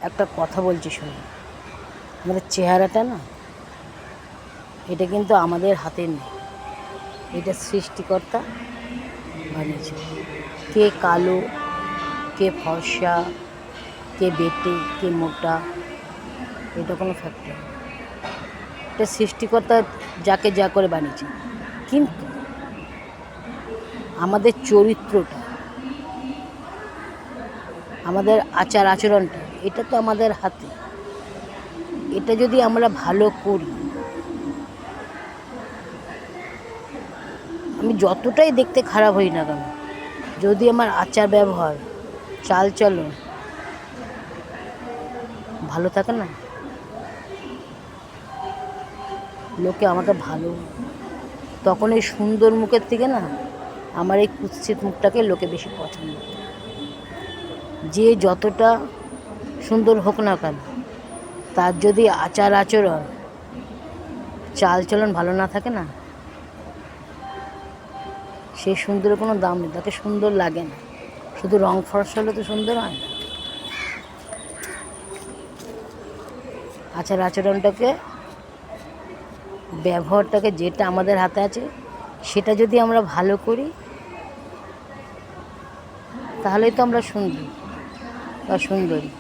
একটা কথা বলছি শুনুন। আমাদের চেহারাটা না, এটা কিন্তু আমাদের হাতে নেই, এটা সৃষ্টিকর্তা বানিয়েছে। কে কালো, কে ফর্সা, কে বেটে, কে মোটা, এটা কোনো ফ্যাক্টর না। এটা সৃষ্টিকর্তা যাকে যা করে বানিয়েছে। কিন্তু আমাদের চরিত্রটা, আমাদের আচার আচরণটা, এটা তো আমাদের হাতে। এটা যদি আমরা ভালো করি, আমি যতটাই দেখতে খারাপ হই না কেন, যদি আমার আচার ব্যবহার, চালচলন ভালো থাকে না, লোকে আমাকে ভালো, তখন এই সুন্দর মুখের থেকে না আমার এই কুৎসিত মুখটাকে লোকে বেশি পছন্দ করে। যে যতটা সুন্দর হোক না কেন, তার যদি আচার আচরণ, চালচলন ভালো না থাকে না, সেই সুন্দরের কোনো দাম নেই, তাকে সুন্দর লাগে না। শুধু রং ফর্সা হলে তো সুন্দর হয় না। আচার আচরণটাকে, ব্যবহারটাকে, যেটা আমাদের হাতে আছে সেটা যদি আমরা ভালো করি, তাহলেই তো আমরা সুন্দর বা সুন্দরী।